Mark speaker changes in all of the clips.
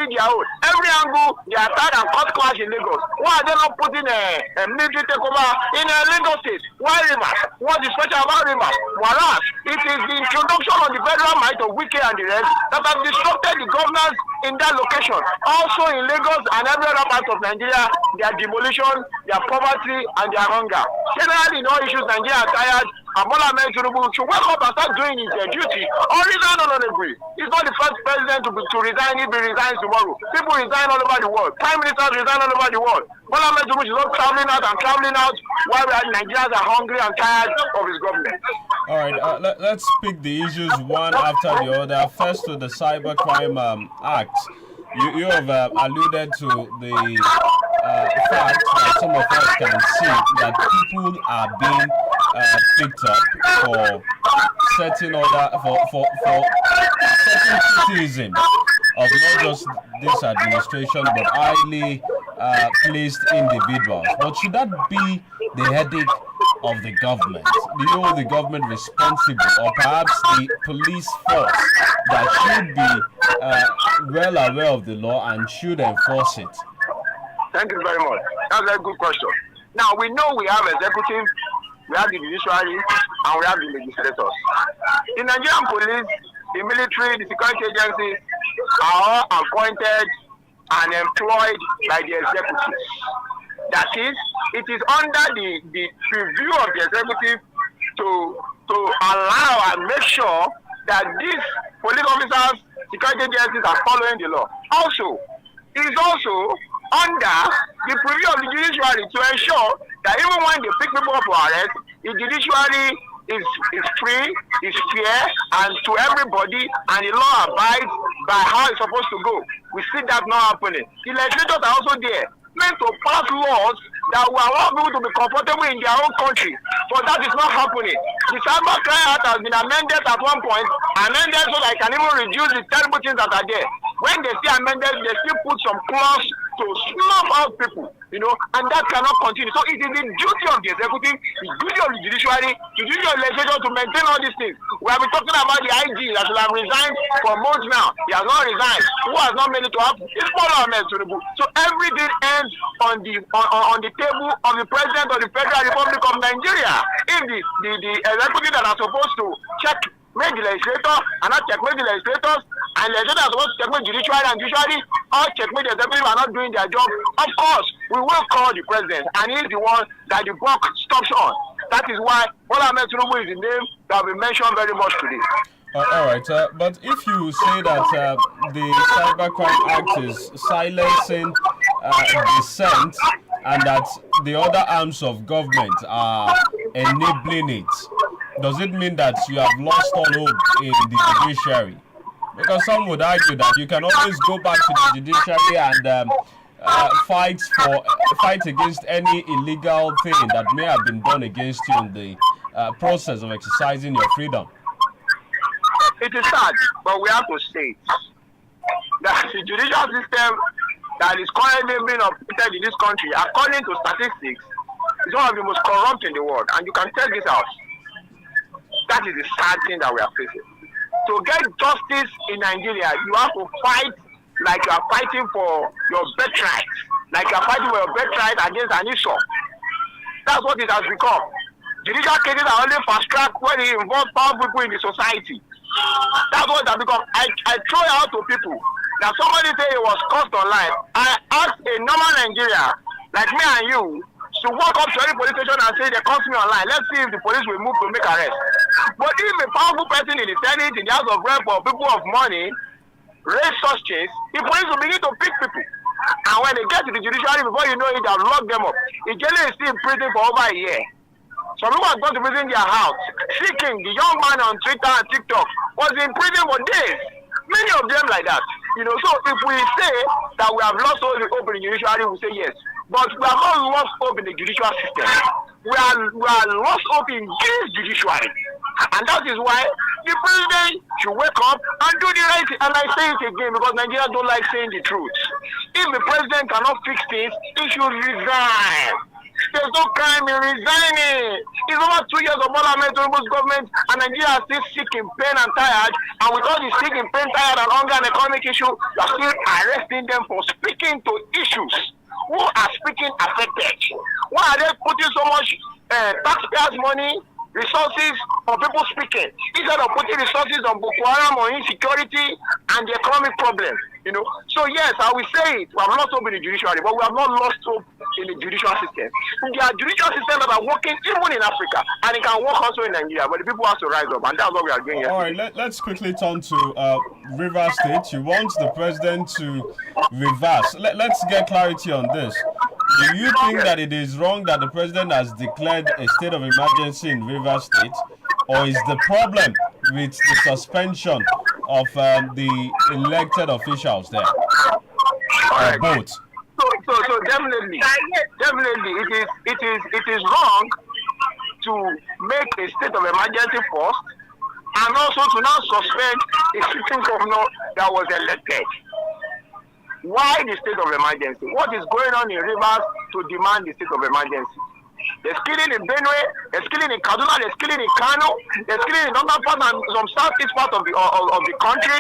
Speaker 1: did their own. Every angle, they attack and cut clash in Lagos. Why are they not putting a military takeover in Lagos State? Why Rivers? What is special about Rivers? Whereas it is the introduction of the federal might of Wike and the rest that have disrupted the governance in that location. Also in Lagos and every other part of Nigeria, their demolition, their poverty, and their hunger. Generally, in all issues, Nigeria are tired. And Bola Ahmed Tinubu should wake up and start doing his duty. Or resign honorably. He's not the first president to resign if he resigns tomorrow. People resign all over the world. Prime ministers resign all over the world. Bola Ahmed Tinubu is not traveling out and traveling out while Nigerians are hungry and tired of his government.
Speaker 2: All right, let's pick the issues one after the other. First to the Cybercrime Act. You have alluded to the fact that some of us can see that people are being picked up for certain certain criticism of not just this administration but highly placed individuals. But should that be the headache of the government? Do you hold the government responsible, or perhaps the police force that should be well aware of the law and should enforce it?
Speaker 1: Thank you very much. That's a very good question. Now, we know we have executive, we have the judiciary, and we have the legislators. The Nigerian police, the military, the security agencies are all appointed and employed by the executives. That is, it is under the review of the executive to allow and make sure that these police officers, security agencies are following the law. Also, it is also under the preview of the judiciary to ensure that even when they pick people up for arrest, the judiciary is free, is fair, and to everybody, and the law abides by how it's supposed to go. We see that not happening. The legislators are also there, meant to pass laws that will allow people to be comfortable in their own country, but that is not happening. The Cybercrime Act has been amended at one point, amended so that it can even reduce the terrible things that are there. When they see amended, they still put some clause to snuff out people, and that cannot continue. So it is the duty of the executive, the duty of the judiciary, the duty of the legislature to maintain all these things. We have been talking about the IG that should have resigned for months now. He has not resigned. Who has not made it to happen? It's Bola Ahmed Tinubu. So everything ends on the table of the president of the Federal Republic of Nigeria. If the executive that are supposed to check the legislator and not checkmate the legislators, and legislators are supposed to checkmate judiciary and judiciary, or checkmate the executive are not doing their job, of course, we will call the president, and he is the one that the buck stops on. That is why Bola Ahmed Tinubu is the name that we mentioned very much today.
Speaker 2: All right, but if you say that the Cybercrime Act is silencing dissent and that the other arms of government are enabling it, does it mean that you have lost all hope in the judiciary? Because some would argue that you can always go back to the judiciary and fight against any illegal thing that may have been done against you in the process of exercising your freedom.
Speaker 1: It is sad, but we have to say that the judicial system that is currently being operated in this country, according to statistics, is one of the most corrupt in the world, and you can check this out. That is the sad thing that we are facing. To get justice in Nigeria, you have to fight like you are fighting for your birthright, like you are fighting for your birthright against an issue. That's what it has become. Judicial cases are only fast track when it involves powerful people in the society. That's what it has become. I throw it out to people that somebody say it was cost online. I asked a normal Nigeria like me and you to walk up to any police station and say they cost me online. Let's see if the police will move to make arrest. But if a powerful person in the Senate, in the House of Rep, or people of money raise such things, the police will begin to pick people. And when they get to the judiciary, before you know it, they'll lock them up. The jailer is still in prison for over a year. Some people have gone to prison in their house. Seeking, the young man on Twitter and TikTok, was in prison for days. Many of them like that. So if we say that we have lost all the hope in the judiciary, we say yes. But we have not lost hope in the judicial system. We are lost hope in this judiciary. And that is why the president should wake up and do the right thing. And I say it again because Nigerians don't like saying the truth. If the president cannot fix things, he should resign. There's no crime in resigning. It's over 2 years of Bola Ahmed Tinubu's government, and Nigeria is still sick in pain and tired. And with all the sick in pain, tired, and hunger and economic issue, you are still arresting them for speaking to issues. Who are speaking affected? Why are they putting so much taxpayers' money, resources on people speaking, instead of putting resources on Boko Haram or insecurity and the economic problem? So yes, I will say it. We have lost hope in the judiciary, but we have not lost hope in the judicial system. There are judicial systems that are working even in Africa, and it can work also in Nigeria, but the people have to rise up, and that's what we are doing here.
Speaker 2: All right, let's quickly turn to River State. You want the president to reverse. Let's get clarity on this. Do you think that it is wrong that the president has declared a state of emergency in River State, or is the problem with the suspension of the elected officials there? Or both?
Speaker 1: So definitely, it is wrong to make a state of emergency first, and also to now suspend a sitting governor that was elected. Why the state of emergency? What is going on in Rivers to demand the state of emergency? There's killing in Benue, there's killing in Kaduna, there's killing in Kano, there's killing in other parts and some southeast part of the country.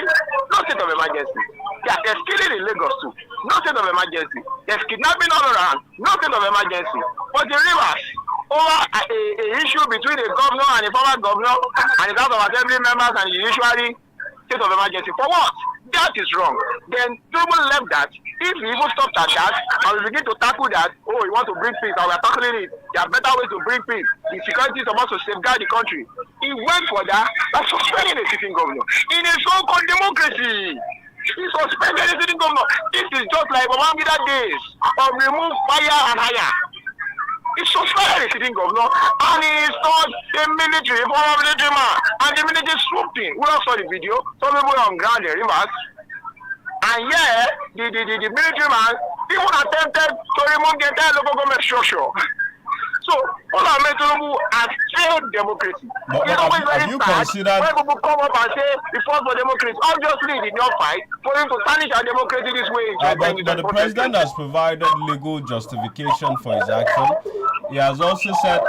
Speaker 1: No state of emergency. Yeah, there's killing in Lagos too. No state of emergency. There's kidnapping all around. No state of emergency. But the Rivers, over a issue between a governor and a former governor and the House of Assembly members and the judiciary, state of emergency. For what? That is wrong. Then people left that. If we even stopped at that and we begin to tackle that, we want to bring peace and we are tackling it. There are better ways to bring peace. The security is supposed to safeguard the country. He went for that by suspending a sitting governor. In a so-called democracy, he suspended a sitting governor. This is just like Babangida days of remove fire and hire. He suspended a sitting governor and he installed a military, former military man, and the military swooped in. We all saw the video. Some people on ground in Rivers. And yeah, the military man even attempted to remove the entire local government structure. So, all our Tinubu has failed democracy.
Speaker 2: But have you considered...
Speaker 1: When people come up and say, we fought for democracy, obviously he did not fight for him to tarnish our democracy this way.
Speaker 2: But the president has provided legal justification for his action. He has also said,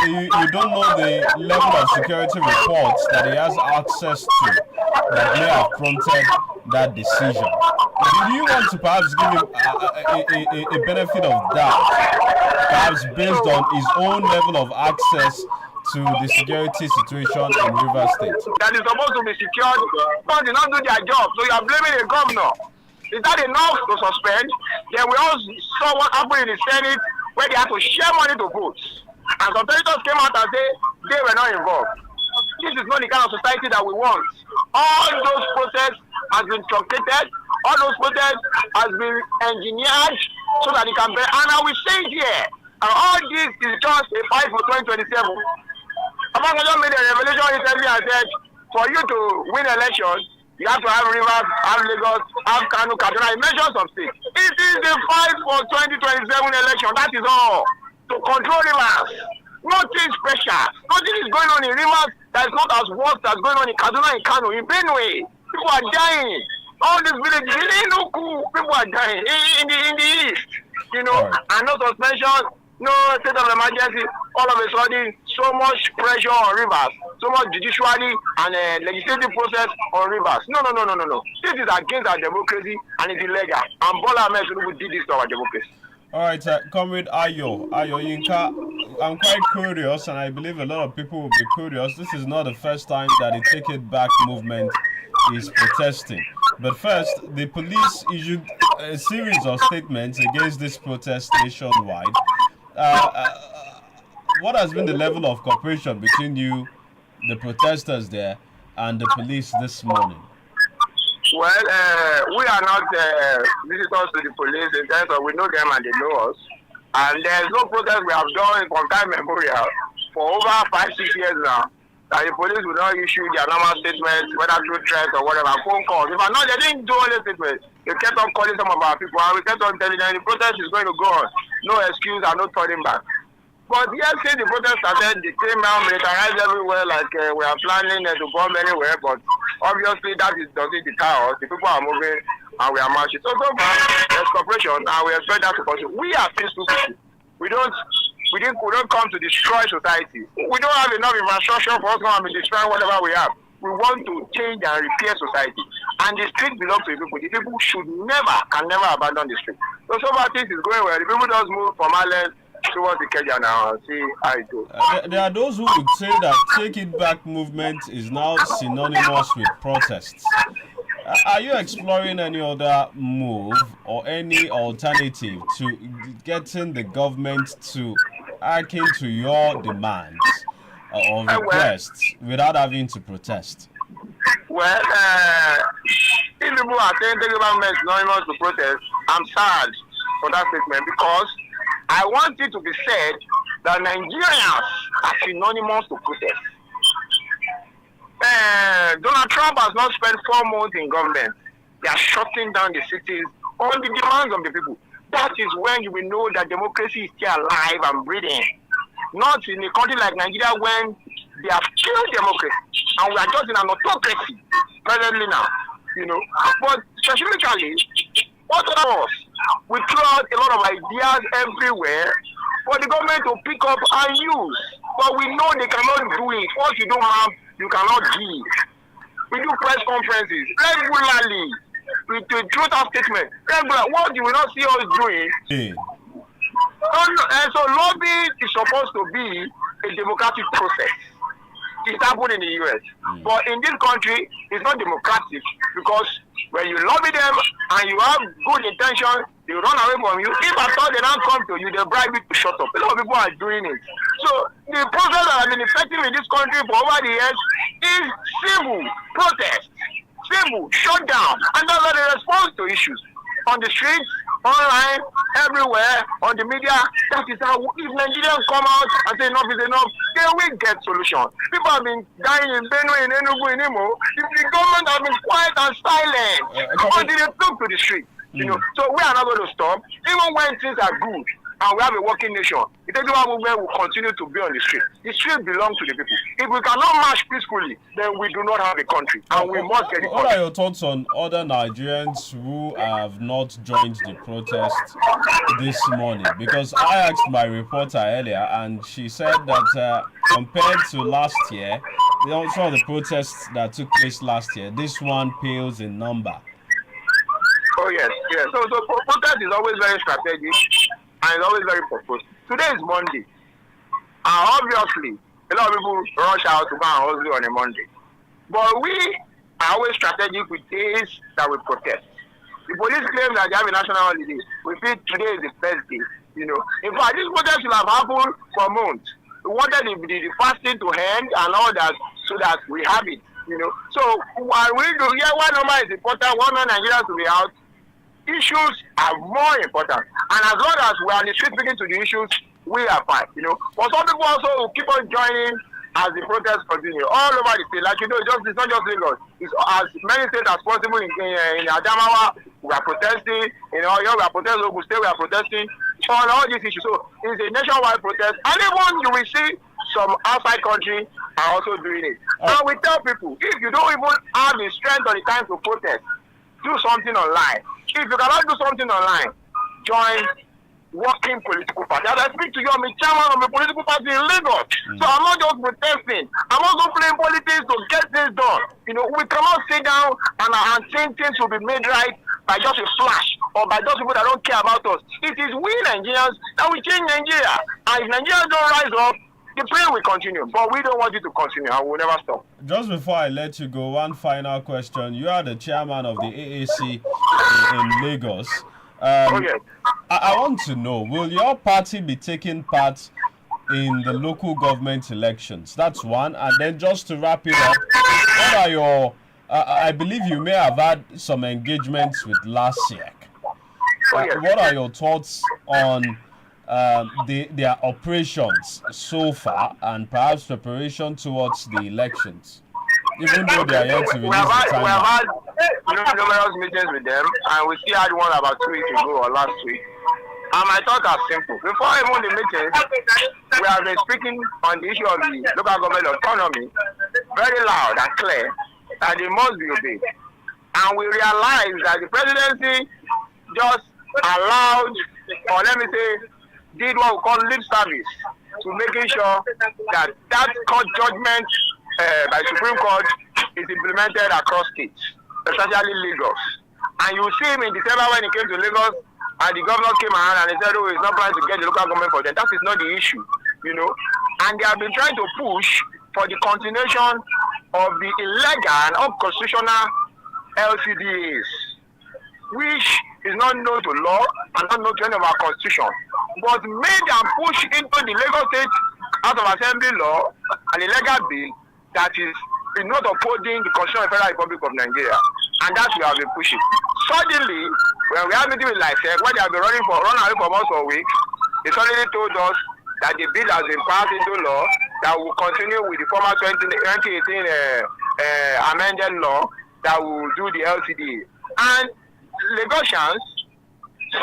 Speaker 2: you don't know the level of security reports that he has access to that may have prompted that decision. Do you want to perhaps give him a benefit of doubt, perhaps based on his own level of access to the security situation in River State?
Speaker 1: That is supposed to be secured, but they don't do their job, so you are blaming the governor. Is that enough to suspend? Then we all saw what happened in the Senate where they had to share money to vote. And some senators came out and said they were not involved. This is not the kind of society that we want. All those protests has been truncated, all those protests has been engineered so that it can be, and I will say it here, and all this is just a fight for 2027. Obasanjo made a revelation recently and said, for you to win elections, you have to have Rivers, have Lagos, have Kano, Kaduna. He mentioned some states. It is the fight for 2027 election. That is all. To control Rivers. Nothing special. Nothing is going on in Rivers that is not as worse as going on in Kaduna and Kano. In Benue, people are dying. All these villages, people are dying. In the east, and no suspension, no state of emergency. All of a sudden, so much pressure on Rivers, so much judiciary and legislative process on Rivers. No. This is against our democracy and it's illegal. And Bola Ahmed Tinubu did this to our democracy.
Speaker 2: All right, Comrade Ayo Yinka, I'm quite curious, and I believe a lot of people will be curious. This is not the first time that the Take It Back movement is protesting. But first, the police issued a series of statements against this protest nationwide. What has been the level of cooperation between you, the protesters there, and the police this morning?
Speaker 1: Well, we are not visitors to the police in terms of we know them and they know us. And there's no protest we have done from time memorial for over 5-6 years now. That the police will not issue their normal statements, whether through threats or whatever, phone calls. If I'm not, they didn't do all the statements. They kept on calling some of our people, and we kept on telling them the protest is going to go on. No excuse and no turning back. But yes, since the protest started, they came out militarized everywhere, like we are planning to bomb anywhere. But obviously, that doesn't deter us. The people are moving and we are marching. So far, there's cooperation, and we expect that to continue. We are peaceful people. We don't come to destroy society. We don't have enough infrastructure for us to come and destroy whatever we have. We want to change and repair society. And the street belongs to the people. The people can never abandon the street. So far things is going well. The people just move from Ireland towards the Kenya now and see how it goes.
Speaker 2: There are those who would say that Take It Back movement is now synonymous with protests. Are you exploring any other move or any alternative to getting the government to hearken to your demands or requests without having to protest?
Speaker 1: Well, if people are saying the government is synonymous to protest, I'm sad for that statement because I want it to be said that Nigerians are synonymous to protest. Donald Trump has not spent 4 months in government. They are shutting down the cities on the demands of the people. That is when you will know that democracy is still alive and breathing. Not in a country like Nigeria when they have killed democracy and we are just in an autocracy presently now. But specifically, what of us? We throw out a lot of ideas everywhere for the government to pick up and use. But we know they cannot do it. What you don't have, you cannot give. We do press conferences regularly. We do truth of statement regularly. What you will not see us doing. So lobbying is supposed to be a democratic process. It's happened in the US. But in this country, it's not democratic because when you lobby them and you have good intention, they run away from you. If at all they don't come to you, they bribe you to shut up. A lot of people are doing it. So the process that has been effective in this country for over the years is civil protest, civil shutdown, and that's how they respond to issues on the streets, online, everywhere, on the media. That is how, if Nigerians come out and say enough is enough, they will get solution. People have been dying in Benue, in Enugu, in Imo. The government has been quiet and silent until they took to the street. So we are not going to stop, even when things are good and we have a working nation. The Teduwa movement will continue to be on the street. The street belongs to the people. If we cannot march peacefully, then we do not have a country, and we must get it.
Speaker 2: What are your thoughts on other Nigerians who have not joined the protest this morning? Because I asked my reporter earlier, and she said that compared to last year, some of the protests that took place last year, this one pales in number.
Speaker 1: Oh yes. So protest is always very strategic and it's always very purposeful. Today is Monday, and obviously a lot of people rush out to go and hustle on a Monday. But we are always strategic with days that we protest. The police claim that they have a national holiday. We feel today is the first day. In fact, this protest should have happened for months. We wanted the fasting to end and all that so that we have it. So while we do here, one number is important, one Nigerians to be out. Issues are more important, and as long as we are on the street speaking to the issues, we are fine. But some people also will keep on joining as the protests continue all over the state. Like it's not just Lagos. It's as many states as possible. In Adamawa, we are protesting. In Oyo, we are protesting. Ogun State, we are protesting on all these issues. So it's a nationwide protest, and even you will see some outside country are also doing it. And we tell people, if you don't even have the strength or the time to protest, do something online. If you cannot do something online, join working political party. As I speak to you, I'm a chairman of a political party in Lagos. So I'm not just protesting. I'm also playing politics to get this done. We cannot sit down and think things will be made right by just a flash or by those people that don't care about us. It is we Nigerians that will change Nigeria. And if Nigerians don't rise up, the prayer will continue, but we don't want it to continue, and we'll never stop.
Speaker 2: Just before I let you go, one final question. You are the chairman of the AAC in Lagos. I want to know, will your party be taking part in the local government elections? That's one. And then just to wrap it up, what are your... I believe you may have had some engagements with LASIEC. What are your thoughts on their operations so far and perhaps preparation towards the elections, even though they are yet to release the time?
Speaker 1: We have had numerous meetings with them, and we still had one about 2 weeks ago or last week. And my thoughts are simple. Before even the meetings, we have been speaking on the issue of the local government autonomy very loud and clear, that they must be obeyed. And we realize that the presidency just allowed, or let me say, did what we call lip service to making sure that that court judgment by Supreme Court is implemented across states, especially Lagos. And you see him in December when he came to Lagos, and the governor came around and he said, oh, he's not planning to get the local government for them. That is not the issue, you know. And they have been trying to push for the continuation of the illegal and unconstitutional LCDAs, which is not known to law and not known to any of our constitution, was made and pushed into the Lagos State House of Assembly law, an illegal bill that is not upholding the Constitution of the Federal Republic of Nigeria. And that we have been pushing. Suddenly, when we have meeting with LISEC, when they have been running away from us for a week, they suddenly told us that the bill has been passed into law, that will continue with the former 2018 amended law that will do the LCD. And Lagosians,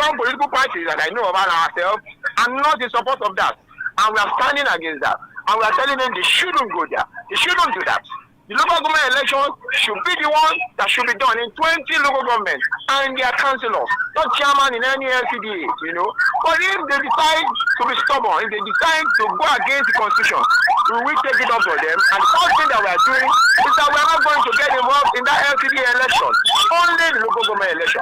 Speaker 1: some political parties that I know about ourselves, are not in support of that. And we are standing against that. And we are telling them they shouldn't go there. They shouldn't do that. The local government elections should be the one that should be done in 20 local governments and their councillors, not chairman in any LCDA, you know. But if they decide to be stubborn, if they decide to go against the constitution, we will take it up for them. And the first thing that we are doing is that we are not going to get involved in that LCDA election, only the local government election.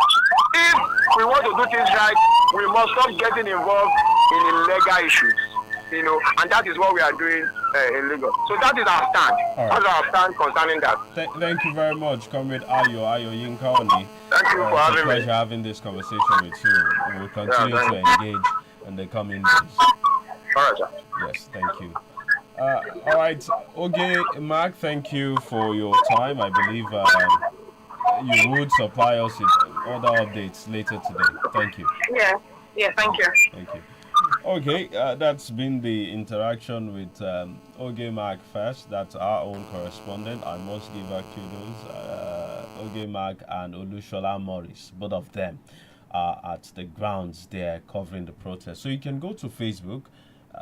Speaker 1: If we want to do things right, we must stop getting involved in illegal issues, you know, and that is what we are doing in Lagos. So that is our stand. Right. That's our stand concerning that.
Speaker 2: Thank you very much, Comrade Ayo Yinkaoni.
Speaker 1: Thank you for having me.
Speaker 2: It's a pleasure having this conversation with you. We will continue to engage in the coming days.
Speaker 1: All right, sir.
Speaker 2: Yes, thank you. All right, okay, Mark, thank you for your time. I believe you would supply us with other updates later today. Thank you.
Speaker 3: Yeah, thank you.
Speaker 2: Thank you. Okay, that's been the interaction with Oge Mark first. That's our own correspondent. I must give her kudos. Oge Mark and Olushola Morris, both of them are at the grounds there covering the protest. So you can go to Facebook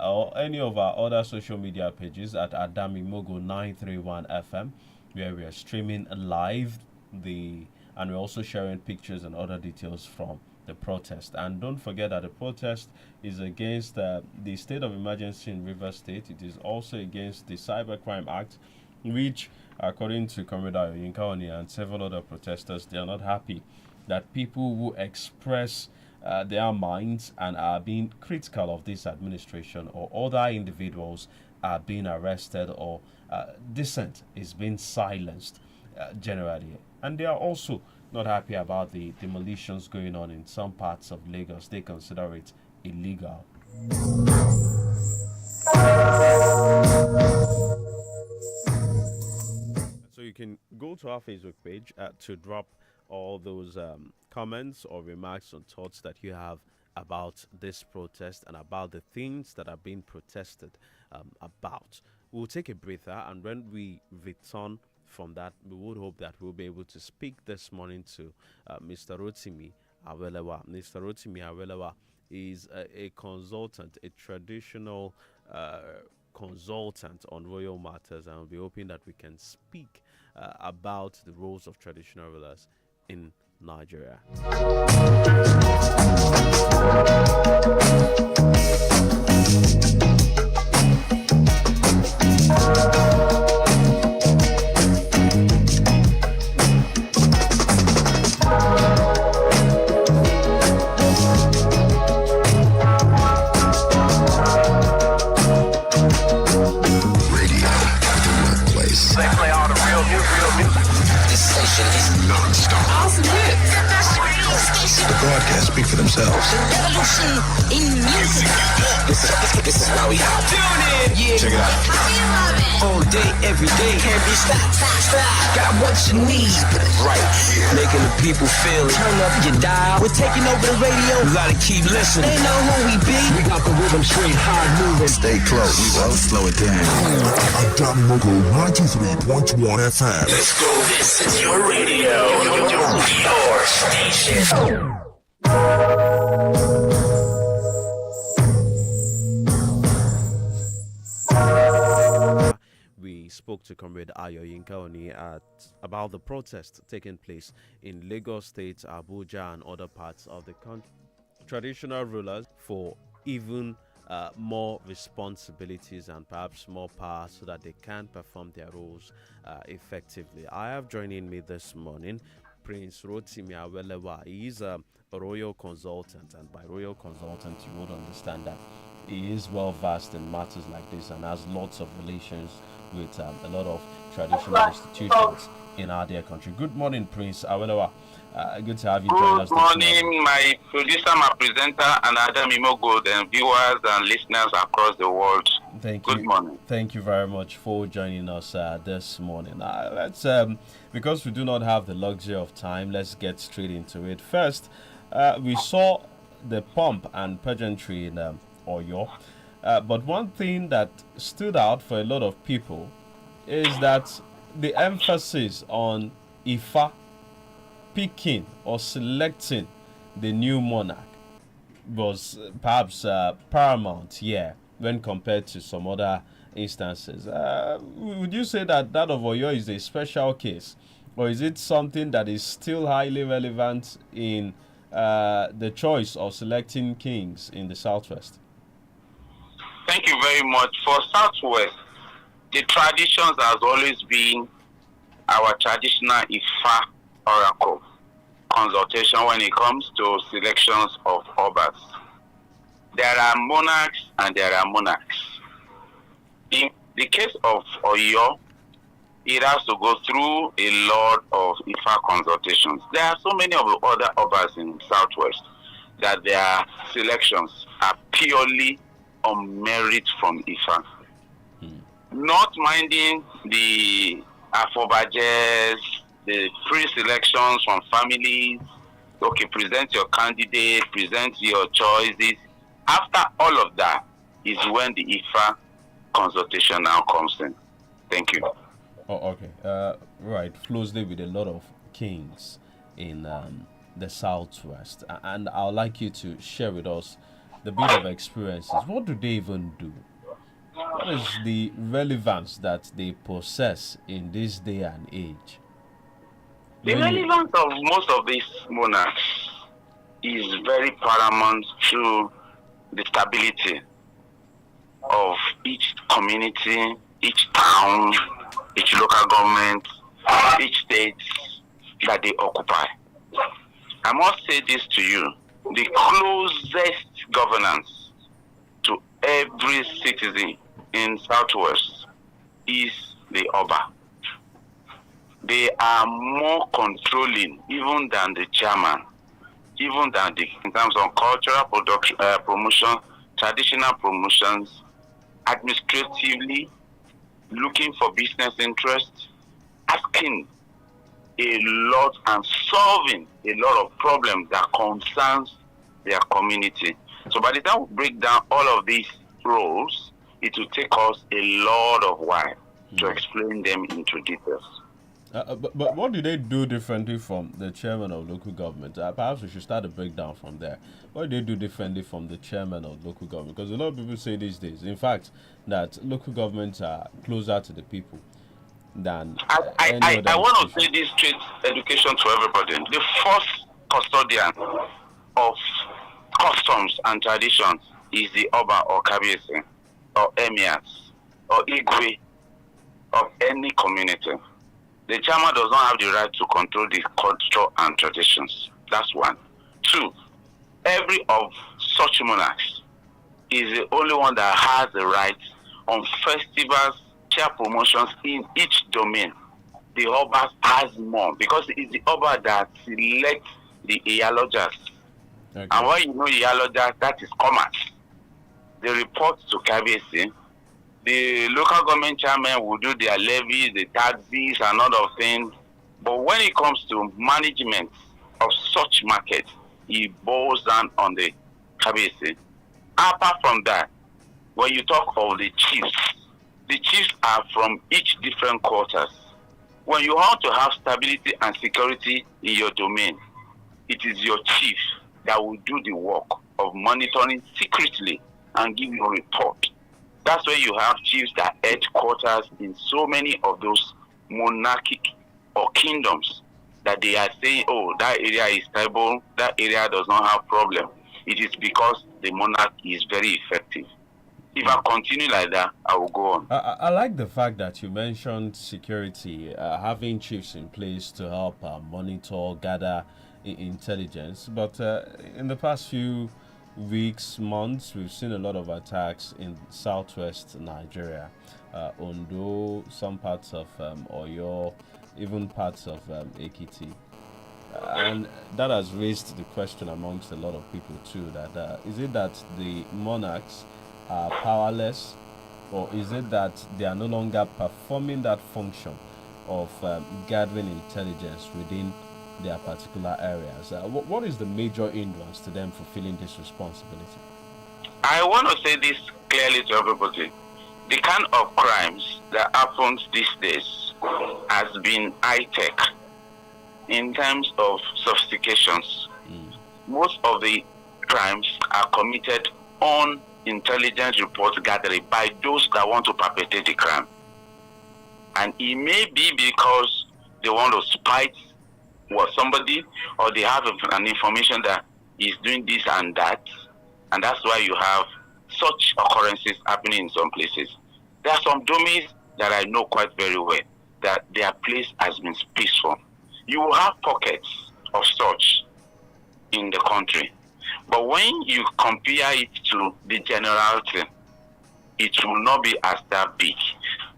Speaker 2: or any of our other social media pages at Adami Mogo 931 FM, where we are streaming live and we're also sharing pictures and other details from the protest. And don't forget that the protest is against the state of emergency in Rivers State. It is also against the Cybercrime Act, which, according to Comrade Yinkaoni and several other protesters, they are not happy that people who express their minds and are being critical of this administration or other individuals are being arrested or dissent is being silenced generally. And they are also not happy about the demolitions going on in some parts of Lagos. They consider it illegal. So you can go to our Facebook page to drop all those comments or remarks and thoughts that you have about this protest and about the things that are being protested about. We'll take a breather, and when we return from that, we would hope that we'll be able to speak this morning to Mr. Rotimi Awelewa. Mr. Rotimi Awelewa is a consultant, a traditional consultant on royal matters, and we'll be hoping that we can speak about the roles of traditional rulers in Nigeria.
Speaker 4: Speak for themselves.
Speaker 5: Revolution in music.
Speaker 4: This is why we out.
Speaker 5: Tune in. Yeah.
Speaker 4: Check it out.
Speaker 5: All day, every day. Can't be stopped. Got what you need.
Speaker 4: Right here.
Speaker 5: Making the people feel it. Turn up your dial. We're taking over the radio. You gotta keep listening. They know who we be. We got the rhythm straight, hard moving.
Speaker 4: Stay close. We won't slow it down.
Speaker 6: Adami Mogo 93.1 FM.
Speaker 5: Let's go. This is your radio. Your station.
Speaker 2: We spoke to Comrade Ayo Yinkaoni about the protest taking place in Lagos State, Abuja, and other parts of the country. Traditional rulers for even more responsibilities and perhaps more power so that they can perform their roles effectively. I have joining me this morning Prince Rotimi Awelewa. He is a royal consultant, and by royal consultant, you would understand that he is well versed in matters like this and has lots of relations with a lot of traditional institutions in our dear country. Good morning, Prince Awelewa. Good to have you join us.
Speaker 1: Good morning, my producer, my presenter, and Adam Imogo, and viewers and listeners across the world.
Speaker 2: Thank you.
Speaker 1: Good morning.
Speaker 2: Thank you very much for joining us this morning. Let's because we do not have the luxury of time, let's get straight into it. First, we saw the pomp and pageantry in Oyo, but one thing that stood out for a lot of people is that the emphasis on Ifa picking or selecting the new monarch was perhaps paramount here when compared to some other instances. Would you say that of Oyo is a special case, or is it something that is still highly relevant in the choice of selecting kings in the Southwest?
Speaker 1: Thank you very much. For Southwest, the traditions has always been our traditional Ifa oracle consultation when it comes to selections of obas. There are monarchs and there are monarchs. In the case of Oyo, it has to go through a lot of Ifa consultations. There are so many of the other obas in Southwest that their selections are purely on merit from Ifa. Not minding the afobajes, the pre-selections from families. Okay, present your candidate, present your choices. After all of that is when the IFA consultation now comes in. Thank you.
Speaker 2: Oh, okay. Right. Closely with a lot of kings in the Southwest. And I'd like you to share with us the bit of experiences. What do they even do? What is the relevance that they possess in this day and age?
Speaker 1: The relevance of most of these monarchs is very paramount to the stability of each community, each town, each local government, each state that they occupy. I must say this to you, the closest governance to every citizen in Southwest is the Oba. They are more controlling even than the chairman, even than in terms of cultural promotion, traditional promotions, administratively, looking for business interests, asking a lot and solving a lot of problems that concerns their community. So by the time we break down all of these roles, it will take us a lot of while to explain them into details.
Speaker 2: But what do they do differently from the chairman of local government? Perhaps we should start a breakdown from there. What do they do differently from the chairman of local government? Because a lot of people say these days, in fact, that local governments are closer to the people than any other.
Speaker 1: I want to say this straight education to everybody. The first custodian of customs and traditions is the Oba or Kabiyesi or Emirs or Igwe of any community. The chairman does not have the right to control the culture and traditions. That's one. Two, every of such monarchs is the only one that has the right on festivals, chair promotions in each domain. The Oba has more because it's the Oba that selects the Iyalojas. Okay. And when you know Iyalojas, that is commerce. They report to Kabiyesi. The local government chairman will do their levies, the taxes, and other things. But when it comes to management of such markets, he bows down on the Kabiyesi. Apart from that, when you talk of the chiefs are from each different quarters. When you want to have stability and security in your domain, it is your chief that will do the work of monitoring secretly and give you a report. That's why you have chiefs that headquarters in so many of those monarchic or kingdoms that they are saying, oh, that area is stable, that area does not have problem. it is because the monarch is very effective. If I continue like that, I will go on.
Speaker 2: I like the fact that you mentioned security, having chiefs in place to help monitor, gather intelligence. But in the past few weeks, months, we've seen a lot of attacks in southwest Nigeria, Ondo, some parts of Oyo, even parts of Ekiti. And that has raised the question amongst a lot of people too, that is it that the monarchs are powerless, or is it that they are no longer performing that function of gathering intelligence within their particular areas? What is the major hindrance to them fulfilling this responsibility?
Speaker 1: I want to say this clearly to everybody. The kind of crimes that happens these days has been high-tech in terms of sophistications. Most of the crimes are committed on intelligence report gathering by those that want to perpetrate the crime. And it may be because they want to spite somebody, or they have an information that is doing this and that, and that's why you have such occurrences happening in some places. There are some domains that I know quite very well that their place has been peaceful. You will have pockets of such in the country, but when you compare it to the generality, it will not be as that big.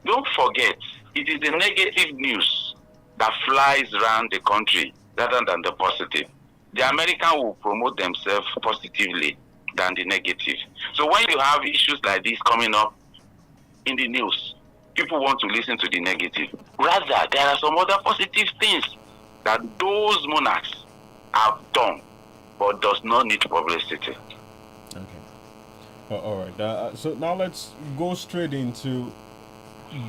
Speaker 1: Don't forget, it is the negative news that flies around the country rather than the positive. The American will promote themselves positively than the negative. So when you have issues like this coming up in the news, people want to listen to the negative. Rather, there are some other positive things that those monarchs have done, but does not need publicity.
Speaker 2: Okay. All right. So now let's go straight into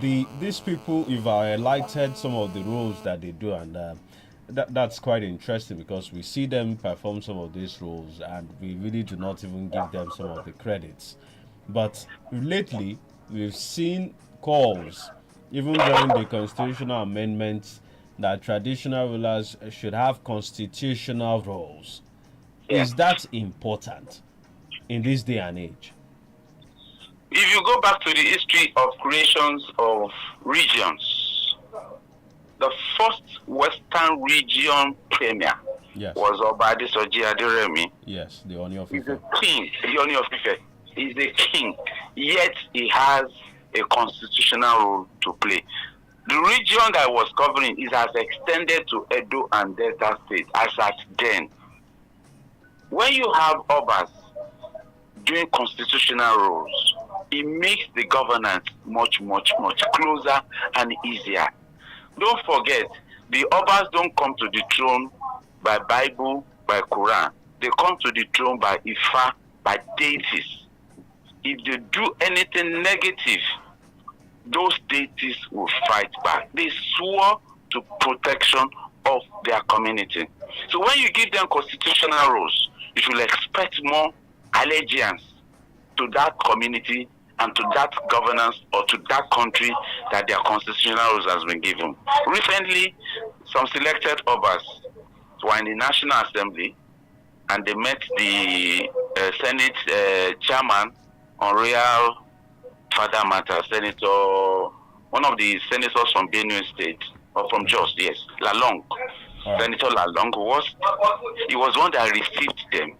Speaker 2: these people. You've highlighted some of the roles that they do, and that's quite interesting because we see them perform some of these roles, and we really do not even give them some of the credits. But lately, we've seen calls, even during the constitutional amendments, that traditional rulers should have constitutional roles. Is that important in this day and age?
Speaker 1: If you go back to the history of creations of regions, the first Western region premier was Obadisoji Aderemi.
Speaker 2: Yes, the Oni of Ife.
Speaker 1: He's a king, the Oni of Ife. He's a king, yet he has a constitutional role to play. The region that was covering is as extended to Edo and Delta State as at then. When you have Obas doing constitutional roles, it makes the governance much, much, much closer and easier. Don't forget, the Obas don't come to the throne by Bible, by Quran. They come to the throne by Ifa, by deities. If they do anything negative, those deities will fight back. They swore to protection of their community. So when you give them constitutional roles, you should expect more allegiance to that community and to that governance or to that country that their constitutional roles has been given. Recently, some selected Obas were in the National Assembly and they met the Senate chairman on Royal Father Matter, Senator, one of the senators from Benue State, or from Jos, yes, Lalong. Senator Lalong he was one that received them,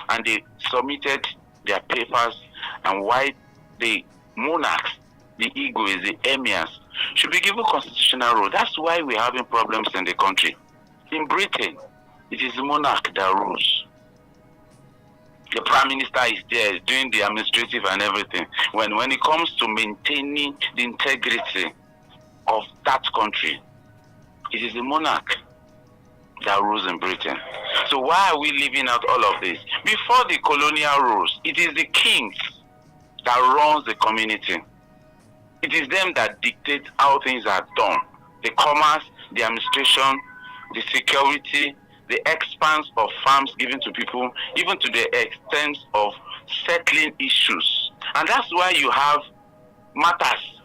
Speaker 1: and they submitted their papers and why the monarchs, the Igwes, the emirs, should be given constitutional role. That's why we're having problems in the country. In Britain, it is the monarch that rules. The prime minister is there doing the administrative and everything. When it comes to maintaining the integrity of that country, it is the monarch that rules in Britain. So why are we leaving out all of this? Before the colonial rules, it is the kings that runs the community. It is them that dictate how things are done. The commerce, the administration, the security, the expanse of farms given to people, even to the extent of settling issues. And that's why you have matters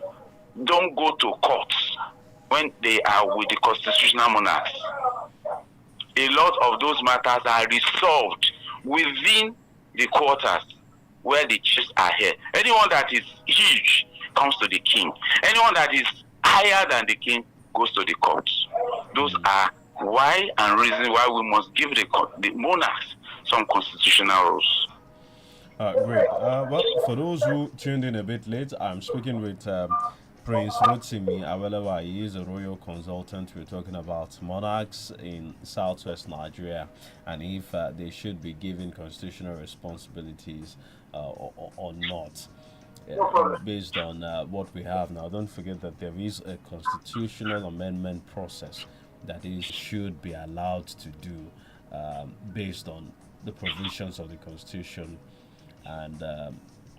Speaker 1: don't go to courts when they are with the constitutional monarchs. A lot of those matters are resolved within the quarters where the chiefs are here. Anyone that is huge comes to the king. Anyone that is higher than the king goes to the courts. Those are why and reason why we must give the monarchs some constitutional rules.
Speaker 2: Great. Well, for those who tuned in a bit late, I'm speaking with Prince Rotimi Awelewa. He is a royal consultant. We're talking about monarchs in southwest Nigeria and if they should be given constitutional responsibilities or not. Based on what we have now, don't forget that there is a constitutional amendment process that is should be allowed to do based on the provisions of the constitution and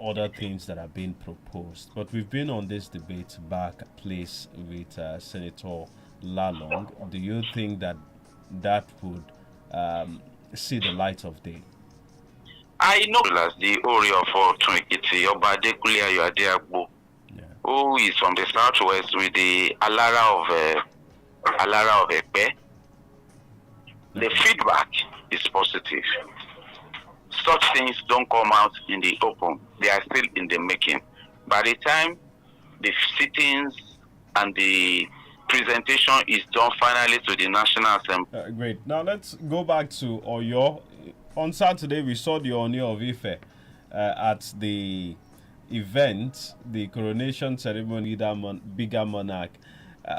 Speaker 2: other things that are being proposed. But we've been on this debate back place with Senator Lalong. Do you think that that would see the light of day?
Speaker 1: I know as the Oreo for Trinity, Obadekuli Ayoadeagbo, who is from the southwest with the Alara of Ekpe. The feedback is positive. Such things don't come out in the open. They are still in the making. By the time the sittings and the presentation is done finally to the National Assembly.
Speaker 2: Great. Now let's go back to Oyo. On Saturday, we saw the Oni of Ife at the event, the coronation ceremony, bigger monarch.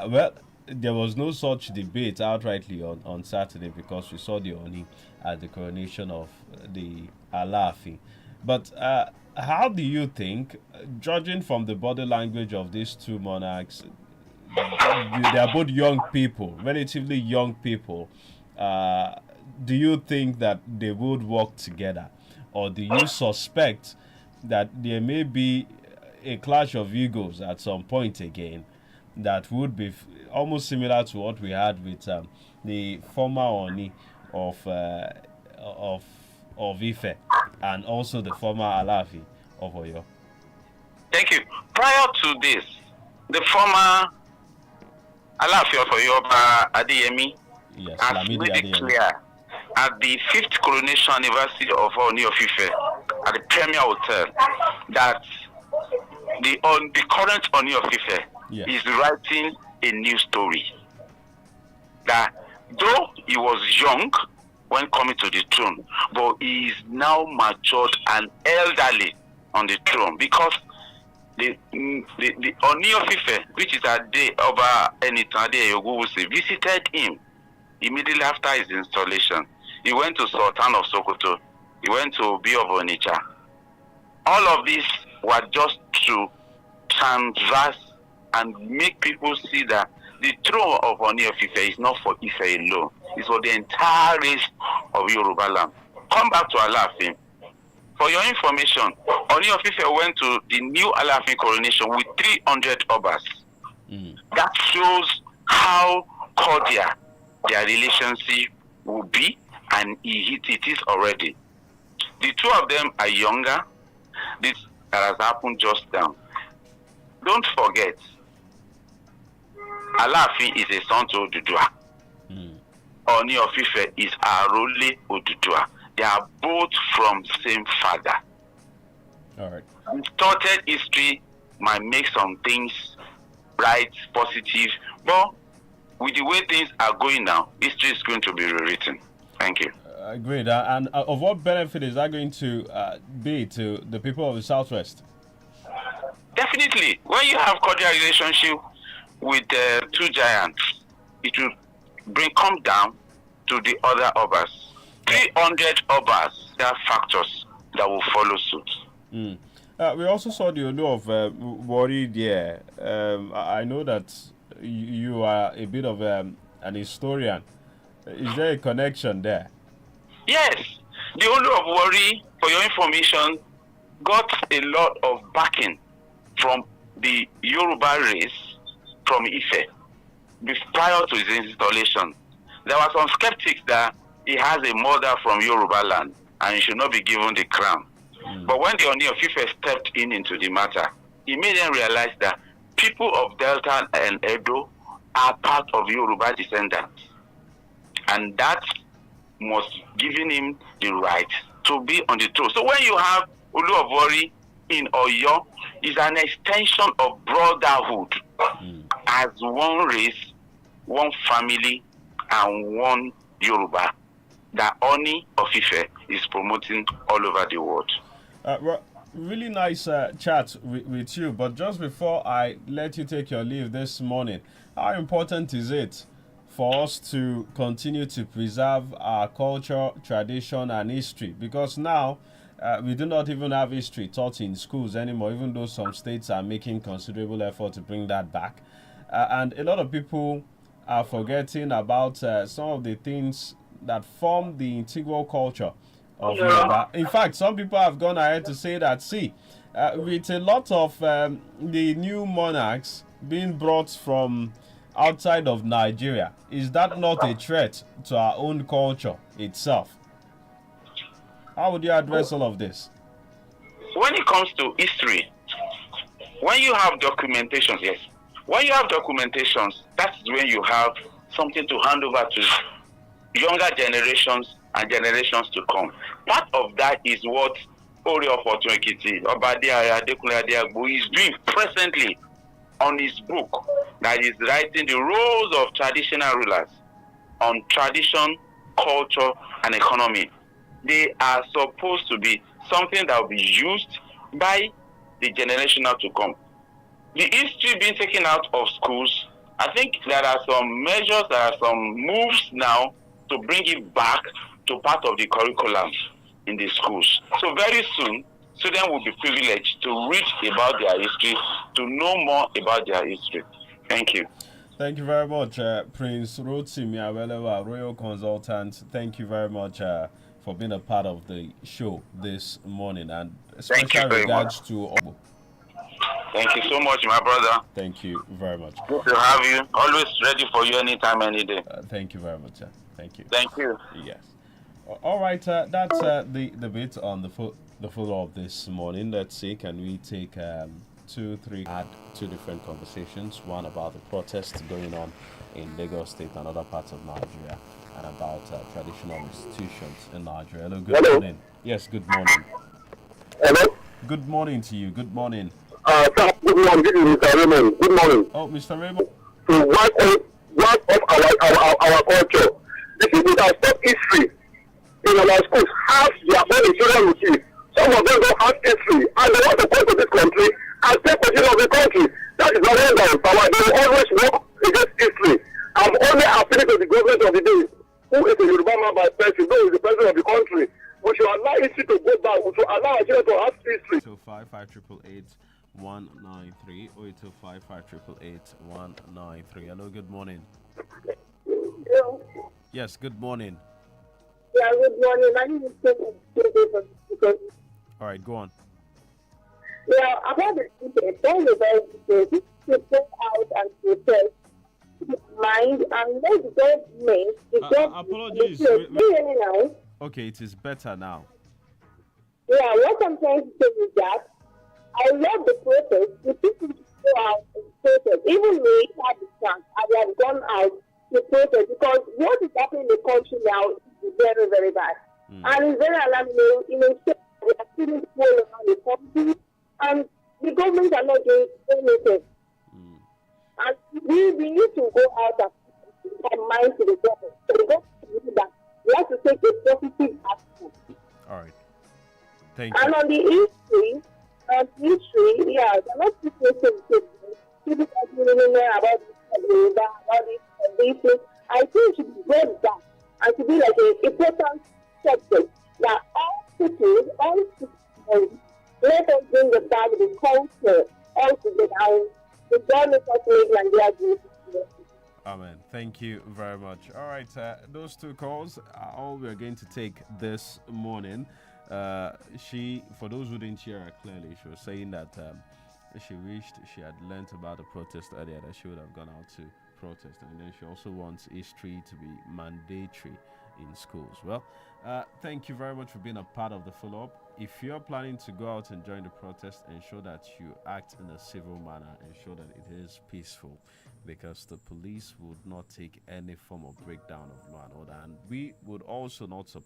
Speaker 2: Well, there was no such debate outrightly on Saturday because we saw the Oni at the coronation of the Alafi. But how do you think, judging from the body language of these two monarchs, they are both young people, relatively young people, do you think that they would work together? Or do you suspect that there may be a clash of egos at some point again that would be almost similar to what we had with the former Oni of Ife and also the former Alafi of Oyo?
Speaker 1: Thank you. Prior to this, the former Alafi of Oyo, Adeyemi, has made it clear at the 5th coronation anniversary of Oni of Ife at the Premier Hotel that the current Oni of Ife is writing a new story. That though he was young when coming to the throne, but he is now matured and elderly on the throne because the Oni of Ife, which is Ade Oba Enitade Ogunwusi, visited him immediately after his installation. He went to Sultan of Sokoto. He went to Obi of Onitsha. All of these were just to transverse and make people see that the throne of Oni of Ife is not for Ife alone. It's for the entire race of Yoruba land. Come back to Alafin. For your information, Oni of Ife went to the new Alafin coronation with 300 Obas. That shows how cordial their relationship will be, and it is already. The two of them are younger. This has happened just now. Don't forget, Alafin is a son to Odudua. Oni of Ife is Arole Odudua. They are both from same father.
Speaker 2: All right.
Speaker 1: Distorted history might make some things right, positive, but with the way things are going now, history is going to be rewritten. Thank you.
Speaker 2: Great. And of what benefit is that going to be to the people of the Southwest?
Speaker 1: Definitely. When you have cordial relationship with two giants, it will come down to the other Obas. 300 Obas, there are factors that will follow suit.
Speaker 2: We also saw the Olu of Wari there. I know that you are a bit of an historian. Is there a connection there?
Speaker 1: Yes. The Olu of Wari, for your information, got a lot of backing from the Yoruba race from Ife prior to his installation. There were some skeptics that he has a mother from Yoruba land and he should not be given the crown. But when the Oni of Ife stepped into the matter, he made them realize that people of Delta and Edo are part of Yoruba descendants. And that was giving him the right to be on the throne. So when you have Olugbeminiyi in Oyo, is an extension of brotherhood as one race, one family, and one Yoruba that Oni of Ife is promoting all over the world.
Speaker 2: Really nice chat with you, but just before I let you take your leave this morning, how important is it for us to continue to preserve our culture, tradition, and history? Because now we do not even have history taught in schools anymore, even though some states are making considerable effort to bring that back. And a lot of people are forgetting about some of the things that form the integral culture of Yoruba. In fact, some people have gone ahead to say that, with a lot of the new monarchs being brought from outside of Nigeria, is that not a threat to our own culture itself? How would you address all of this?
Speaker 1: When it comes to history, when you have documentations, yes, when you have documentations, that's when you have something to hand over to younger generations and generations to come. Part of that is what Ori Ofotunkiti, Obadiah Adekunle Adeagbo is doing presently on his book that is writing the roles of traditional rulers on tradition, culture, and economy. They are supposed to be something that will be used by the generation to come. The history being taken out of schools, I think there are some measures, there are some moves now to bring it back to part of the curriculum in the schools. So very soon, students will be privileged to read about their history, to know more about their history. Thank you.
Speaker 2: Thank you very much, Prince Rotimi Awelewa, Royal Consultant. Thank you very much for being a part of the show this morning, and special regards to Ogboi.
Speaker 1: Thank you so much, my brother.
Speaker 2: Thank you very much.
Speaker 1: Good to have you. Always ready for you anytime, any day.
Speaker 2: Thank you very much, sir. Thank you.
Speaker 1: Thank you.
Speaker 2: Yes. All right. That's the bit on the follow-up this morning. Let's see. Can we take add two different conversations? One about the protests going on in Lagos State and other parts of Nigeria, and about traditional institutions in Nigeria. Hello. Good morning. Yes. Good morning.
Speaker 3: Hello.
Speaker 2: Good morning to you. Good morning.
Speaker 3: Sir, good morning. This is Mr. Raymond. Good morning.
Speaker 2: Oh, Mr. Raymond.
Speaker 3: To wipe up our culture. The people that study history in our schools have their own children with you. Some of them don't have history, and they want to come to this country and take possession of the country. That is not one down power. They will always work against history. I'm only appealing to the government of the day, who is a Yoruba man by person, who is the president of the country. We should allow history to go back. We should allow our children to have history.
Speaker 2: 193 193. Hello, good morning.
Speaker 7: Hello.
Speaker 2: Yes, good morning.
Speaker 7: Yeah, good morning. My name is Kate.
Speaker 2: All right, go on.
Speaker 7: Yeah, about the ticket, tell me about this to go out and protest mind and let the government.
Speaker 2: Apologies.
Speaker 7: Now.
Speaker 2: Okay, it is better now.
Speaker 7: Yeah, what I'm trying to say is that I love the protest. The people to go out and protest. Even me, had the chance, I have gone out to protest because what is happening in the country now is very, very bad. And it's very alarming. We are seeing people around the country, and the government are not doing anything. And we need to go out and mind to the government. So the government to do that. We have to take a positive action.
Speaker 2: All right. Thank you.
Speaker 7: And on the history, yeah, there are not people saying people are really know about this. I think it should be brought back and to be like an important subject that all cities, let us bring the back the culture all together. And the government of Nigeria do.
Speaker 2: Amen. Thank you very much. All right, those two calls are all we're going to take this morning. For those who didn't hear her clearly, she was saying that she wished she had learnt about the protest earlier, that she would have gone out to protest, and then she also wants history to be mandatory in schools. Well, thank you very much for being a part of the follow-up. If you're planning to go out and join the protest, ensure that you act in a civil manner, ensure that it is peaceful, because the police would not take any form of breakdown of law and order, and we would also not support